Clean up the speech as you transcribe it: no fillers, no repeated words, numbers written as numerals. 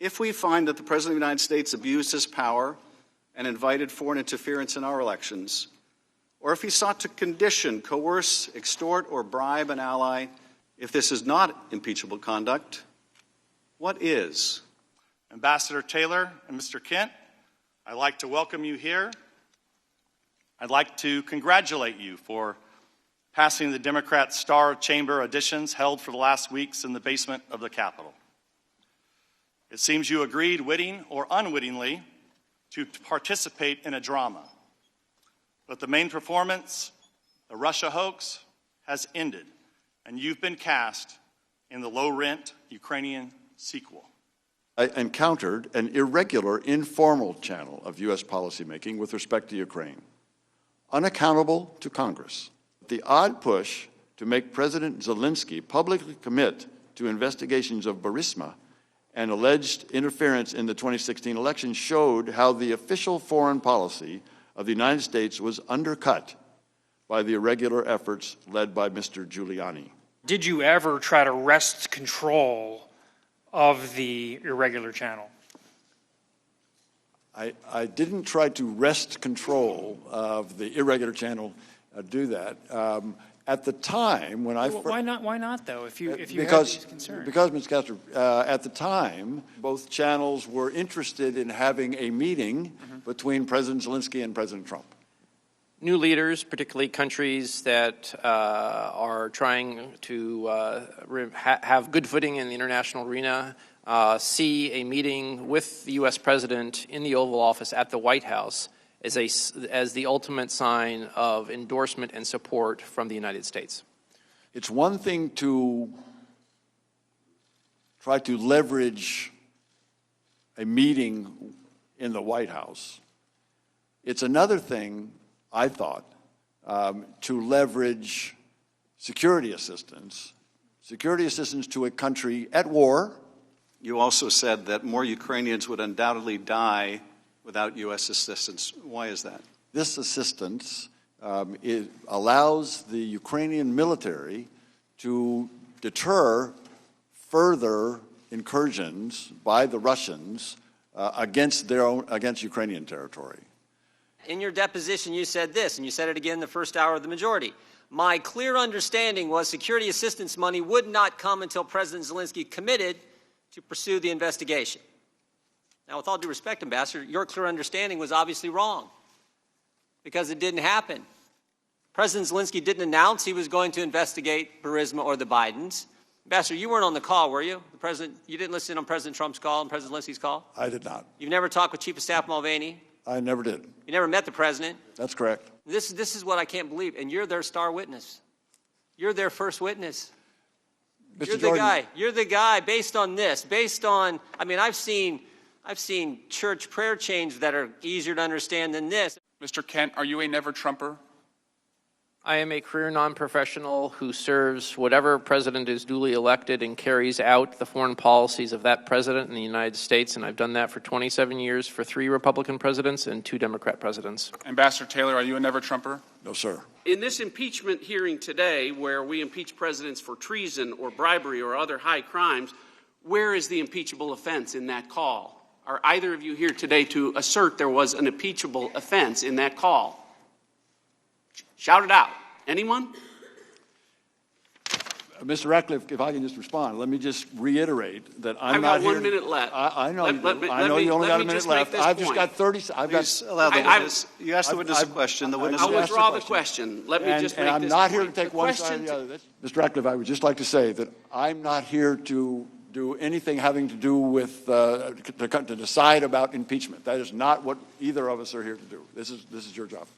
If we find that the President of the United States abused his power and invited foreign interference in our elections, or if he sought to condition, coerce, extort, or bribe an ally, if this is not impeachable conduct, what is? Ambassador Taylor and Mr. Kent, I'd like to welcome you here. I'd like to congratulate you for passing the Democrat Star Chamber auditions held for the last weeks in the basement of the Capitol. It seems you agreed, witting or unwittingly, to participate in a drama. But the main performance, the Russia hoax, has ended, and you've been cast in the low-rent Ukrainian sequel. I encountered an irregular, informal channel of U.S. policymaking with respect to Ukraine, unaccountable to Congress. The odd push to make President Zelensky publicly commit to investigations of Burisma and alleged interference in the 2016 election showed how the official foreign policy of the United States was undercut by the irregular efforts led by Mr. Giuliani. Did you ever try to wrest control of the irregular channel? I didn't try to wrest control of the irregular channel, do that. At the time, when I... Why not, though, if you have these concerns? Because, Ms. Castro, at the time, both channels were interested in having a meeting between President Zelensky and President Trump. New leaders, particularly countries that are trying to have good footing in the international arena, see a meeting with the U.S. President in the Oval Office at the White House as the ultimate sign of endorsement and support from the United States. It's one thing to try to leverage a meeting in the White House. It's another thing, I thought, to leverage security assistance to a country at war. You also said that more Ukrainians would undoubtedly die without U.S. assistance. Why is that? This assistance allows the Ukrainian military to deter further incursions by the Russians against Ukrainian territory. In your deposition, you said this, and you said it again in the first hour of the majority. My clear understanding was security assistance money would not come until President Zelensky committed to pursue the investigation. Now, with all due respect, Ambassador, your clear understanding was obviously wrong because it didn't happen. President Zelensky didn't announce he was going to investigate Burisma or the Bidens. Ambassador, you weren't on the call, were you? You didn't listen on President Trump's call and President Zelensky's call? I did not. You've never talked with Chief of Staff Mulvaney? I never did. You never met the president? That's correct. This is what I can't believe, and you're their star witness. You're their first witness. You're the guy based on this, I mean, I've seen church prayer chains that are easier to understand than this. Mr. Kent, are you a never-Trumper? I am a career non-professional who serves whatever president is duly elected and carries out the foreign policies of that president in the United States, and I've done that for 27 years for 3 Republican presidents and 2 Democrat presidents. Ambassador Taylor, are you a never-Trumper? No, sir. In this impeachment hearing today, where we impeach presidents for treason or bribery or other high crimes, where is the impeachable offense in that call? Are either of you here today to assert there was an impeachable offense in that call? Shout it out. Anyone? Mr. Ratcliffe, if I can just respond, let me just reiterate that I'm I've not got here. 1 minute left. I know you only got a minute left. I've just got 30. Please allow the witness. You asked the witness a question. The witness I'll withdraw the question. Let me just make this point. I'm not here to take one side or the other. Mr. Ratcliffe, I would just like to say that I'm not here to do anything having to do with to decide about impeachment. That is not what either of us are here to do. This is your job.